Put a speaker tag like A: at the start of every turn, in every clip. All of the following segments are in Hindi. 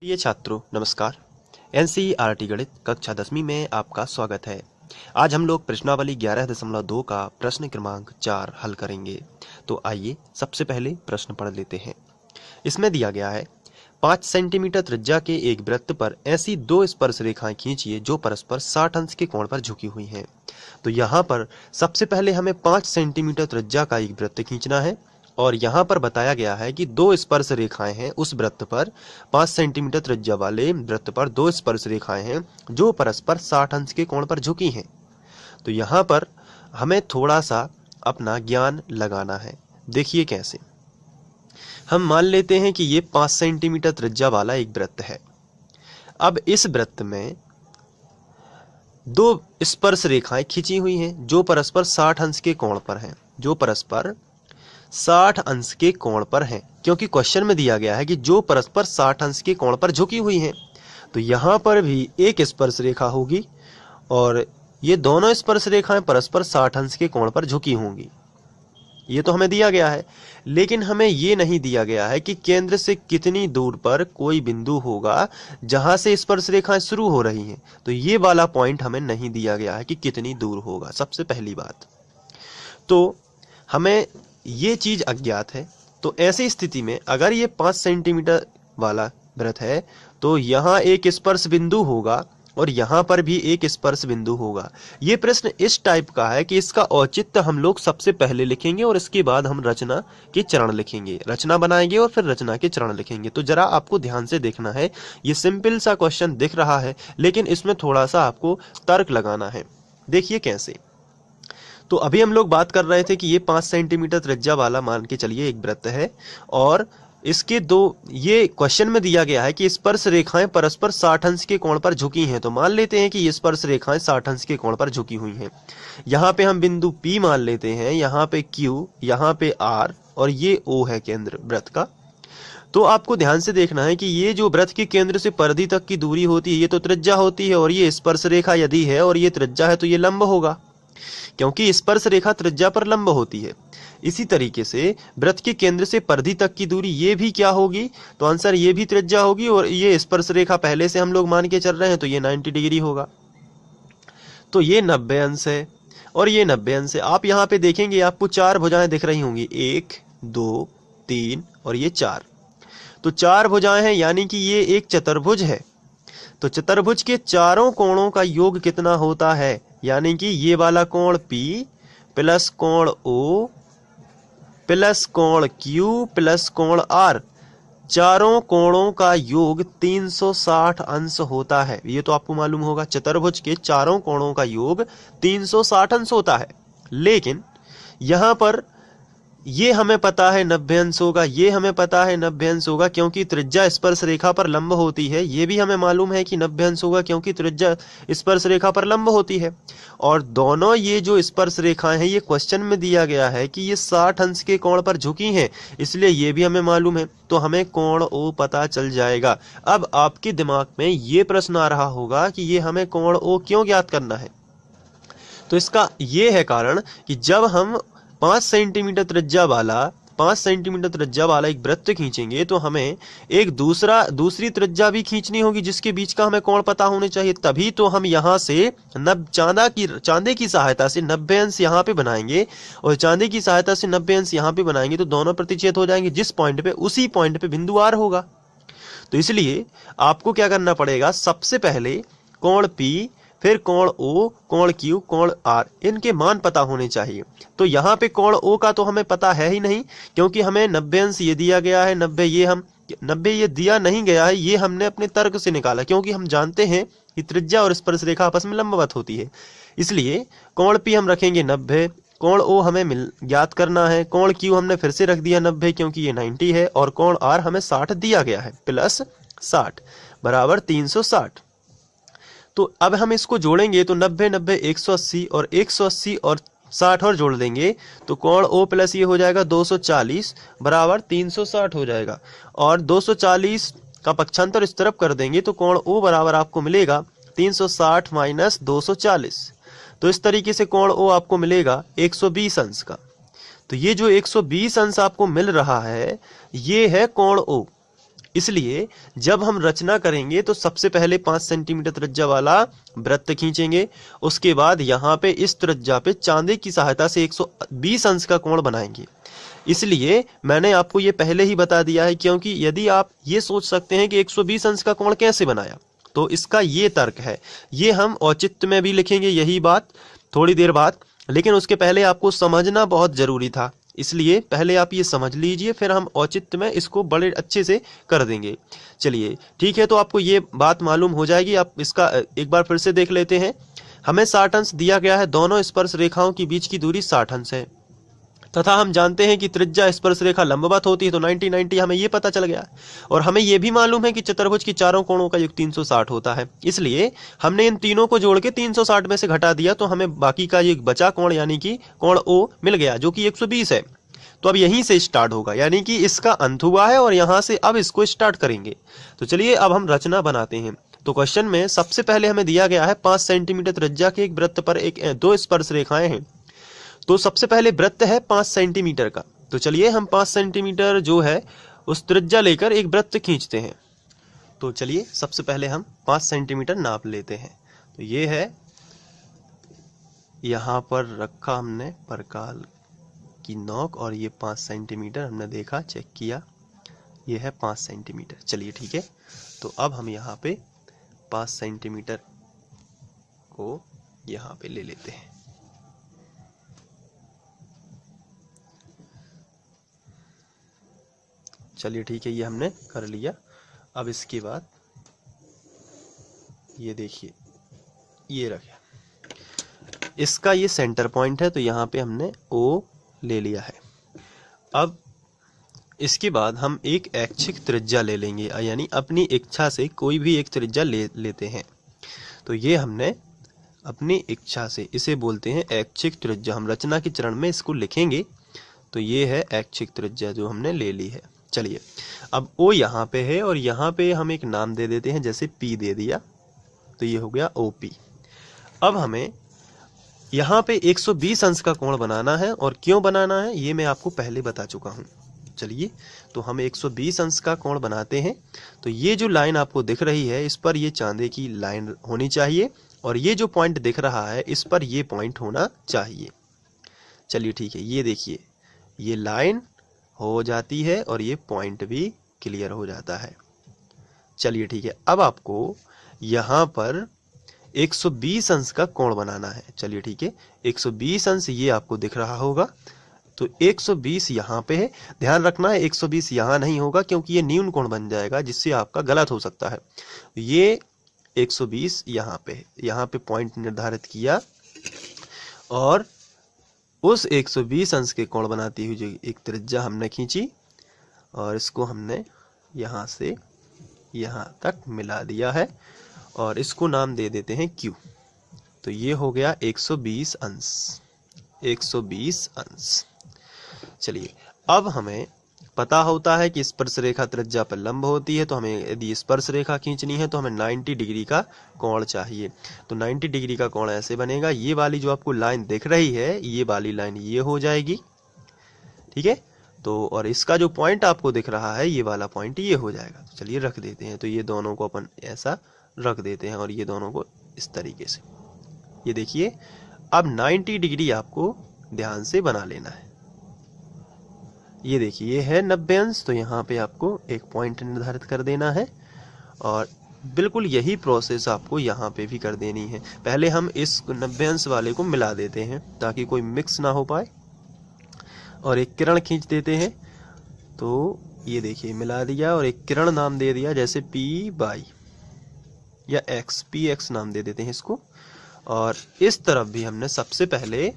A: प्रिय छात्रों नमस्कार। एनसीईआरटी गणित कक्षा 10वीं में आपका स्वागत है। आज हम लोग प्रश्नावली 11.2 का प्रश्न क्रमांक 4 हल करेंगे। तो आइए सबसे पहले प्रश्न पढ़ लेते हैं। इसमें दिया गया है 5 सेंटीमीटर त्रिज्या के एक वृत्त पर ऐसी दो स्पर्श रेखाएं खींचिए जो परस्पर 60 अंश के कोण पर झुकी हुई हैं। तो यहाँ पर सबसे पहले हमें 5 सेंटीमीटर त्रिज्या का एक वृत्त खींचना है और यहाँ पर बताया गया है कि दो स्पर्श रेखाएं हैं उस वृत्त पर, 5 सेंटीमीटर त्रिज्या वाले वृत्त पर दो स्पर्श रेखाएं हैं जो परस्पर 60 अंश के कोण पर झुकी हैं। तो यहाँ पर हमें थोड़ा सा अपना ज्ञान लगाना है। देखिए कैसे। हम मान लेते हैं कि ये 5 सेंटीमीटर त्रिज्या वाला एक वृत्त है। अब इस वृत्त में दो स्पर्श रेखाएं खींची हुई हैं जो परस्पर 60 अंश के कोण पर हैं, जो परस्पर 60 अंश के कोण पर हैं, क्योंकि क्वेश्चन में दिया गया है कि जो परस्पर 60 अंश के कोण पर झुकी हुई हैं। तो यहाँ पर भी एक स्पर्श रेखा होगी और ये दोनों स्पर्श रेखाएं परस्पर 60 अंश के कोण पर झुकी होंगी। ये तो हमें दिया गया है, लेकिन हमें ये नहीं दिया गया है कि केंद्र से कितनी दूर पर कोई बिंदु होगा जहां से स्पर्श रेखाएं शुरू हो रही हैं। तो ये वाला पॉइंट हमें नहीं दिया गया है कि कितनी दूर होगा, सबसे पहली बात। तो हमें ये चीज अज्ञात है। तो ऐसी स्थिति में अगर ये 5 सेंटीमीटर वाला वृत्त है तो यहाँ एक स्पर्श बिंदु होगा और यहाँ पर भी एक स्पर्श बिंदु होगा। ये प्रश्न इस टाइप का है कि इसका औचित्य हम लोग सबसे पहले लिखेंगे और इसके बाद हम रचना के चरण लिखेंगे, रचना बनाएंगे और फिर रचना के चरण लिखेंगे। तो जरा आपको ध्यान से देखना है। ये सिंपल सा क्वेश्चन दिख रहा है लेकिन इसमें थोड़ा सा आपको तर्क लगाना है। देखिए कैसे। तो अभी हम लोग बात कर रहे थे कि ये 5 सेंटीमीटर त्रिज्या वाला मान के चलिए एक वृत्त है और इसके दो, ये क्वेश्चन में दिया गया है कि स्पर्श रेखाएं परस्पर 60 अंश के कोण पर झुकी हैं। तो मान लेते हैं कि ये स्पर्श रेखाएं 60 अंश के कोण पर झुकी हुई हैं। यहाँ पे हम बिंदु P मान लेते हैं, यहाँ पे Q, यहाँ पे R और ये O है केंद्र वृत्त का। तो आपको ध्यान से देखना है कि ये जो वृत्त के केंद्र से परिधि तक की दूरी होती है ये तो त्रिज्या होती है और ये स्पर्श रेखा यदि है और ये त्रिज्या है तो ये लंब होगा, क्योंकि स्पर्श रेखा त्रिज्या पर लंब होती है। इसी तरीके से वृत्त के केंद्र से परिधि तक की दूरी ये भी क्या होगी, तो आंसर ये भी त्रिज्या होगी और ये स्पर्श रेखा पहले से हम लोग मान के चल रहे हैं तो ये 90 डिग्री होगा। तो ये 90 अंश है और ये 90 अंश है। आप यहाँ पे देखेंगे आपको 4 भुजाएं दिख रही होंगी, 1 2 3 और ये 4। तो 4 भुजाएं हैं यानी कि ये एक चतुर्भुज है। तो चतुर्भुज के चारों कोणों का योग कितना होता है, यानी कि ये वाला कोण P प्लस कोण O प्लस कोण Q प्लस कोण R, चारों कोणों का योग 360 अंश होता है। ये तो आपको मालूम होगा, चतुर्भुज के चारों कोणों का योग 360 अंश होता है। लेकिन यहाँ पर ये हमें पता है 90 अंश होगा, ये हमें पता है 90 अंश होगा क्योंकि त्रिज्या स्पर्श रेखा पर लंब होती है। ये भी हमें मालूम है कि 90 अंश होगा क्योंकि त्रिज्या स्पर्श रेखा पर लंब होती है। और दोनों ये जो स्पर्श रेखाएं हैं ये क्वेश्चन में दिया गया है कि ये 60 अंश के कोण पर झुकी हैं, इसलिए ये भी हमें मालूम है। तो हमें कोण O पता चल जाएगा। अब आपके दिमाग में ये प्रश्न आ रहा होगा कि ये हमें कोण O क्यों ज्ञात करना है। तो इसका ये है कारण कि जब हम 5 सेंटीमीटर त्रिज्या वाला एक वृत्त खींचेंगे तो हमें एक दूसरी त्रिज्या भी खींचनी होगी जिसके बीच का हमें कोण पता होने चाहिए। तभी तो हम यहाँ से चांदे की सहायता से 90 अंश यहाँ पे बनाएंगे और चांदी की सहायता से 90 अंश यहाँ पे बनाएंगे तो दोनों प्रतिच्छेद हो जाएंगे जिस पॉइंट पे, उसी पॉइंट पे बिंदु R होगा। तो इसलिए आपको क्या करना पड़ेगा, सबसे पहले कोण P फिर कोण O, कोण Q, कोण R, इनके मान पता होने चाहिए। तो यहाँ पे कोण O का तो हमें पता है ही नहीं क्योंकि हमें 90 अंश ये दिया गया है, 90 ये दिया नहीं गया है, ये हमने अपने तर्क से निकाला क्योंकि हम जानते हैं कि त्रिज्या और स्पर्श रेखा आपस में लंबवत होती है। इसलिए कोण P हम रखेंगे 90, कोण O हमें ज्ञात करना है, कोण Q हमने फिर से रख दिया 90 क्योंकि ये 90 है और कोण R हमें 60 दिया गया है, प्लस 60 बराबर 360। तो अब हम इसको जोड़ेंगे तो 90 90 180 और 180 और 60 और जोड़ देंगे तो कोण O प्लस ये हो जाएगा 240 बराबर 360 हो जाएगा। और 240 का पक्षांतर इस तरफ कर देंगे तो कोण O बराबर आपको मिलेगा 360 माइनस 240। तो इस तरीके से कोण O आपको मिलेगा 120 अंश का। तो ये जो 120 अंश आपको मिल रहा है ये है कोण O। इसलिए जब हम रचना करेंगे तो सबसे पहले 5 सेंटीमीटर त्रिज्या वाला वृत्त खींचेंगे, उसके बाद यहाँ पे इस त्रिज्या पे चांदे की सहायता से 120 अंश का कोण बनाएंगे। इसलिए मैंने आपको ये पहले ही बता दिया है, क्योंकि यदि आप ये सोच सकते हैं कि 120 अंश का कोण कैसे बनाया, तो इसका ये तर्क है। ये हम औचित्य में भी लिखेंगे यही बात थोड़ी देर बाद, लेकिन उसके पहले आपको समझना बहुत जरूरी था, इसलिए पहले आप ये समझ लीजिए, फिर हम औचित्य में इसको बड़े अच्छे से कर देंगे। चलिए ठीक है, तो आपको ये बात मालूम हो जाएगी। आप इसका एक बार फिर से देख लेते हैं। हमें 60 अंश दिया गया है, दोनों स्पर्श रेखाओं के बीच की दूरी 60 अंश है, तथा हम जानते हैं कि त्रिज्या स्पर्श रेखा लंबवत होती है, तो 90 हमें ये पता चल गया। और हमें ये भी मालूम है कि चतुर्भुज की चारों कोणों का योग 360 होता है, इसलिए हमने इन तीनों को जोड़ के 360 में से घटा दिया, तो हमें बाकी का एक बचा कोण यानी कि कोण ओ मिल गया, जो कि 120 है। तो अब यहीं से स्टार्ट होगा, यानी कि इसका अंत हुआ है और यहां से अब इसको स्टार्ट करेंगे। तो चलिए अब हम रचना बनाते हैं। तो क्वेश्चन में सबसे पहले हमें दिया गया है 5 सेंटीमीटर त्रिज्या के एक वृत्त पर दो स्पर्श रेखाएं हैं। तो सबसे पहले वृत्त है 5 सेंटीमीटर का, तो चलिए हम 5 सेंटीमीटर जो है उस त्रिज्या लेकर एक वृत्त खींचते हैं। तो चलिए सबसे पहले हम 5 सेंटीमीटर नाप लेते हैं। तो ये है, यहाँ पर रखा हमने परकाल की नोक, और ये 5 सेंटीमीटर हमने देखा, चेक किया, ये है 5 सेंटीमीटर। चलिए ठीक है, तो अब हम यहाँ पे 5 सेंटीमीटर को यहाँ पे ले लेते हैं। चलिए ठीक है, ये हमने कर लिया। अब इसके बाद ये देखिए, ये रखे, इसका ये सेंटर पॉइंट है, तो यहाँ पे हमने ओ ले लिया है। अब इसके बाद हम एक ऐच्छिक त्रिज्या ले लेंगे, यानी अपनी इच्छा से कोई भी एक त्रिज्या लेते हैं। तो ये हमने अपनी इच्छा से, इसे बोलते हैं ऐच्छिक त्रिज्या। हम रचना के चरण में इसको लिखेंगे। तो ये है ऐच्छिक त्रिज्या जो हमने ले ली है। चलिए अब ओ यहाँ पे है और यहाँ पे हम एक नाम दे देते हैं, जैसे पी दे दिया, तो ये हो गया ओपी। अब हमें यहाँ पे 120 अंश का कोण बनाना है, और क्यों बनाना है ये मैं आपको पहले बता चुका हूँ। चलिए तो हम 120 अंश का कोण बनाते हैं। तो ये जो लाइन आपको दिख रही है, इस पर ये चांदे की लाइन होनी चाहिए, और ये जो पॉइंट दिख रहा है इस पर ये पॉइंट होना चाहिए। चलिए ठीक है, ये देखिए, ये लाइन हो जाती है और ये पॉइंट भी क्लियर हो जाता है। चलिए ठीक है, अब आपको यहाँ पर 120 अंश का कोण बनाना है। चलिए ठीक है, 120 अंश ये आपको दिख रहा होगा, तो 120 यहाँ पे है। ध्यान रखना है 120 यहाँ नहीं होगा, क्योंकि ये न्यून कोण बन जाएगा, जिससे आपका गलत हो सकता है। ये 120 यहाँ पे है, यहाँ पे पॉइंट निर्धारित किया, और उस 120 अंश के कोण बनाती हुई जो एक त्रिज्या हमने खींची, और इसको हमने यहाँ से यहाँ तक मिला दिया है, और इसको नाम दे देते हैं Q। तो ये हो गया 120 अंश, 120 अंश। चलिए अब हमें पता होता है कि स्पर्श रेखा त्रिज्या पर लंब होती है, तो हमें यदि स्पर्श रेखा खींचनी है तो हमें 90 डिग्री का कोण चाहिए। तो 90 डिग्री का कोण ऐसे बनेगा, ये वाली जो आपको लाइन दिख रही है, ये वाली लाइन ये हो जाएगी, ठीक है। तो और इसका जो पॉइंट आपको दिख रहा है, ये वाला पॉइंट ये हो जाएगा। तो चलिए रख देते हैं। तो ये दोनों को अपन ऐसा रख देते हैं, और ये दोनों को इस तरीके से। ये देखिए, अब 90 डिग्री आपको ध्यान से बना लेना है। ये देखिए, ये है 90 अंश, तो यहाँ पे आपको एक पॉइंट निर्धारित कर देना है, और बिल्कुल यही प्रोसेस आपको यहाँ पे भी कर देनी है। पहले हम इस 90 अंश वाले को मिला देते हैं ताकि कोई मिक्स ना हो पाए, और एक किरण खींच देते हैं। तो ये देखिए, मिला दिया और एक किरण नाम दे दिया, जैसे पी बाई या एक्स, पी एक्स नाम दे देते हैं इसको। और इस तरफ भी हमने सबसे पहले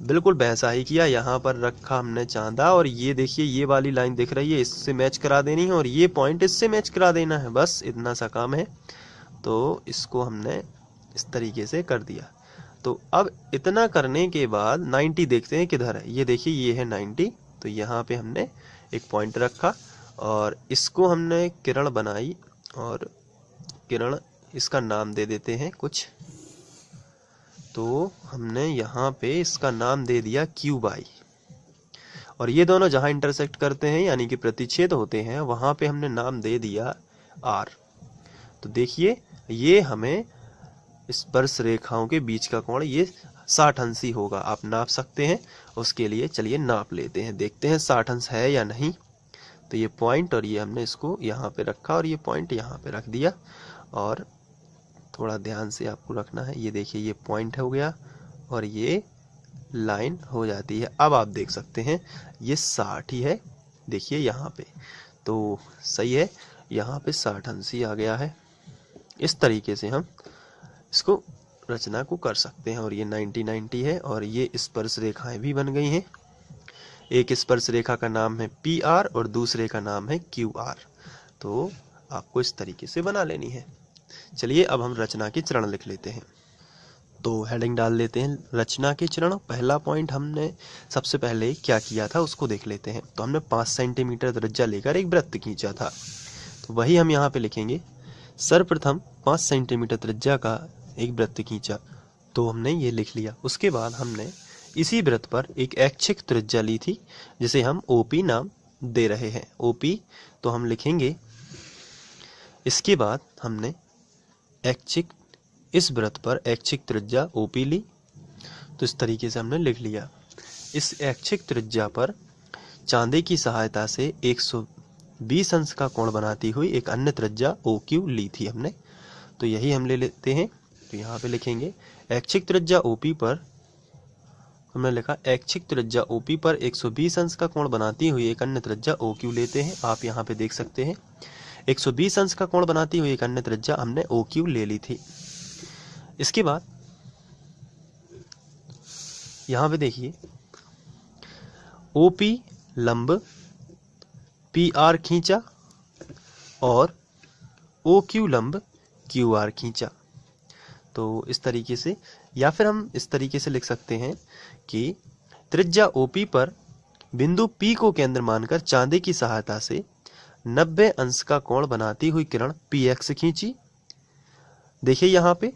A: बिल्कुल वैसा ही किया, यहाँ पर रखा हमने चांदा, और ये देखिए, ये वाली लाइन दिख रही है, इससे मैच करा देनी है, और ये पॉइंट इससे मैच करा देना है, बस इतना सा काम है। तो इसको हमने इस तरीके से कर दिया। तो अब इतना करने के बाद 90 देखते हैं किधर है। ये देखिए, ये है 90, तो यहाँ पे हमने एक पॉइंट रखा, और इसको हमने किरण बनाई, और किरण इसका नाम दे देते हैं कुछ। तो हमने यहाँ पे इसका नाम दे दिया Q बाई, और ये दोनों जहां इंटरसेक्ट करते हैं यानी कि प्रतिच्छेद होते हैं वहां पे हमने नाम दे दिया आर। तो देखिए ये हमें स्पर्श रेखाओं के बीच का कोण ये 60 अंश ही होगा। आप नाप सकते हैं, उसके लिए चलिए नाप लेते हैं, देखते हैं 60 अंश है या नहीं। तो ये पॉइंट और ये हमने इसको यहाँ पे रखा और ये पॉइंट यहाँ पे रख दिया, और थोड़ा ध्यान से आपको रखना है। ये देखिए ये पॉइंट हो गया और ये लाइन हो जाती है। अब आप देख सकते हैं ये 60 ही है, देखिए यहाँ पे तो सही है, यहाँ पे 60 अंश ही आ गया है। इस तरीके से हम इसको रचना को कर सकते हैं। और ये 90-90 है और ये स्पर्श रेखाएं भी बन गई हैं। एक स्पर्श रेखा का नाम है PR और दूसरे का नाम है QR। तो आपको इस तरीके से बना लेनी है। चलिए अब हम रचना के चरण लिख लेते हैं। तो हेडिंग डाल लेते हैं रचना के चरण। पहला पॉइंट हमने सबसे पहले क्या किया था उसको देख लेते हैं। तो हमने 5 सेंटीमीटर त्रिज्या लेकर एक वृत्त खींचा था, तो वही हम यहाँ पे लिखेंगे। सर्वप्रथम 5 सेंटीमीटर त्रिज्या का एक वृत्त खींचा, तो हमने ये लिख लिया। उसके बाद हमने इसी वृत्त पर एक ऐच्छिक त्रिज्या ली थी जिसे हम OP नाम दे रहे हैं, OP। तो हम लिखेंगे, इसके बाद हमने ऐच्छिक इस वृत्त पर ऐच्छिक त्रिज्या OP ली। तो इस तरीके से हमने लिख लिया। इस ऐच्छिक त्रिज्या पर चांदे की सहायता से 120 अंश का कोण बनाती हुई एक अन्य त्रिज्या OQ ली थी हमने। तो यही हम ले लेते हैं। तो यहाँ पे लिखेंगे ऐच्छिक त्रिज्या OP पर हमने लिखा ऐच्छिक त्रिज्या OP पर 120 अंश का कोण बनाती हुई एक अन्य त्रिज्या OQ लेते हैं। आप यहाँ पे देख सकते हैं 120 अंश का कोण बनाती हुई एक अन्य त्रिज्या हमने OQ ले ली थी। इसके बाद यहाँ पे देखिए OP लंब PR खींचा और OQ लंब QR खींचा। तो इस तरीके से, या फिर हम इस तरीके से लिख सकते हैं कि त्रिज्या OP पर बिंदु P को केंद्र मानकर चांदी की सहायता से 90 अंश का कोण बनाती हुई किरण PX खींची। देखिए यहाँ पे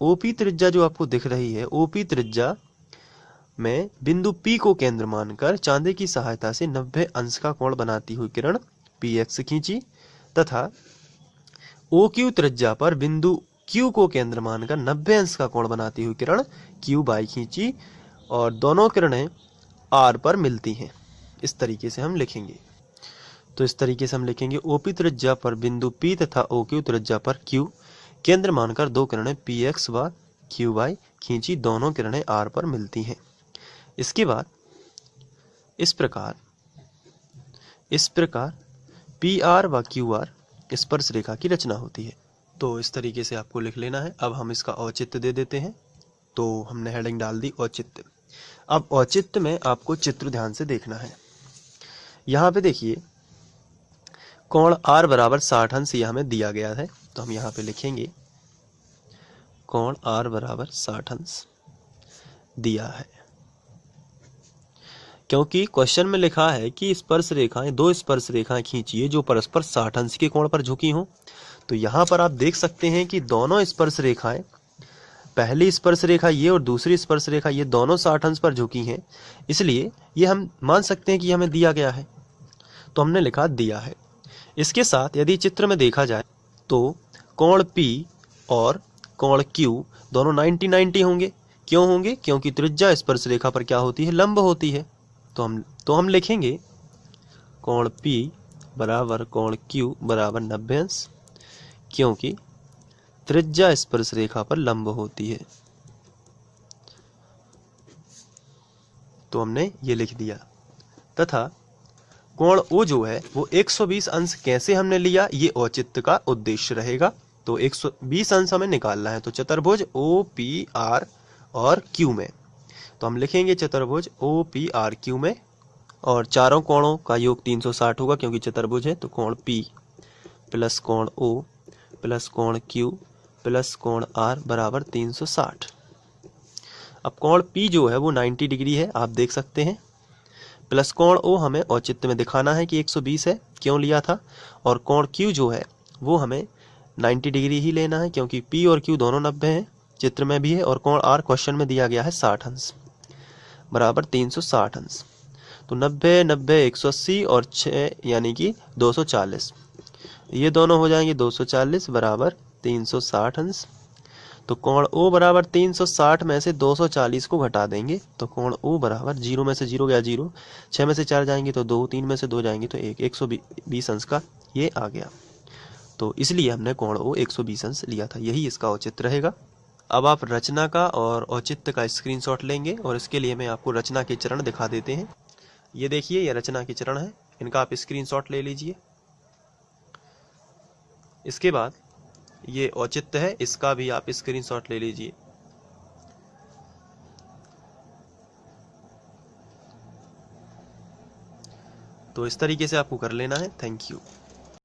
A: OP त्रिज्या जो आपको दिख रही है, OP त्रिज्या में बिंदु P को केंद्र मानकर चांदी की सहायता से 90 अंश का कोण बनाती हुई किरण PX खींची, तथा OQ त्रिज्या पर बिंदु Q को केंद्र मानकर 90 अंश का कोण बनाती हुई किरण QY खींची, और दोनों किरणें R पर मिलती हैं। इस तरीके से हम लिखेंगे। तो इस तरीके से हम लिखेंगे OP त्रिज्या पर बिंदु P तथा OQ त्रिज्या पर Q केंद्र मानकर दो किरणें PX व QY खींची, दोनों किरणें R पर मिलती हैं। इसके बाद इस प्रकार PR व QR स्पर्श रेखा की रचना होती है। तो इस तरीके से आपको लिख लेना है। अब हम इसका औचित्य दे देते हैं। तो हमने हेडिंग डाल दी औचित्य। अब औचित्य में आपको चित्र ध्यान से देखना है। यहाँ पे देखिए कोण R बराबर 60 अंश यह हमें दिया गया है। तो हम यहाँ पे लिखेंगे कोण R बराबर 60 अंश दिया है, क्योंकि क्वेश्चन में लिखा है कि स्पर्श रेखाएं, दो स्पर्श रेखाएं खींचिए जो परस्पर 60 अंश के कोण पर झुकी हों। तो यहाँ पर आप देख सकते हैं कि दोनों स्पर्श रेखाएं, पहली स्पर्श रेखा ये और दूसरी स्पर्श रेखा ये दोनों 60 अंश पर झुकी हैं, इसलिए ये हम मान सकते हैं कि हमें दिया गया है। तो हमने लिखा दिया है। इसके साथ यदि चित्र में देखा जाए तो कोण P और कोण Q दोनों 90-90 होंगे। क्यों होंगे? क्योंकि त्रिज्या स्पर्श रेखा पर क्या होती है? लंब होती है। तो हम लिखेंगे कोण P बराबर कोण Q बराबर 90 अंश, क्योंकि त्रिज्या स्पर्श रेखा पर लंब होती है। तो हमने ये लिख दिया। तथा कोण O जो है वो 120 अंश कैसे हमने लिया, ये औचित्य का उद्देश्य रहेगा। तो 120 अंश हमें निकालना है। तो चतुर्भुज OPR और Q में, तो हम लिखेंगे चतुर्भुज OPRQ में, और चारों कोणों का योग 360 होगा क्योंकि चतुर्भुज है। तो कोण P प्लस कोण O प्लस कोण Q प्लस कोण R बराबर 360। अब कोण P जो है वो 90 डिग्री है, आप देख सकते हैं। प्लस कोण O हमें औचित्य में दिखाना है कि 120 है, क्यों लिया था। और कोण Q जो है वो हमें 90 डिग्री ही लेना है, क्योंकि P और Q दोनों 90 हैं, चित्र में भी है। और कोण R क्वेश्चन में दिया गया है 60 अंश बराबर 360 अंश। तो 90 90 180 और 6 यानी कि 240। ये दोनों हो जाएंगे 240 बराबर 360 अंश। तो कोण ओ बराबर 360 में से 240 को घटा देंगे तो कोण ओ बराबर 0 में से 0 गया 0, 6 में से 4 जाएंगे तो 2, 3 में से 2 जाएंगे तो 1, 120 अंश का ये आ गया। तो इसलिए हमने कोण ओ 120 अंश लिया था, यही इसका औचित्य रहेगा। अब आप रचना का और औचित्य का स्क्रीनशॉट लेंगे और इसके लिए मैं आपको रचना के चरण दिखा देते हैं। ये देखिए, ये रचना के चरण है, इनका आप स्क्रीनशॉट ले लीजिए। इसके बाद ये औचित्य है, इसका भी आप स्क्रीनशॉट ले लीजिए। तो इस तरीके से आपको कर लेना है। Thank you.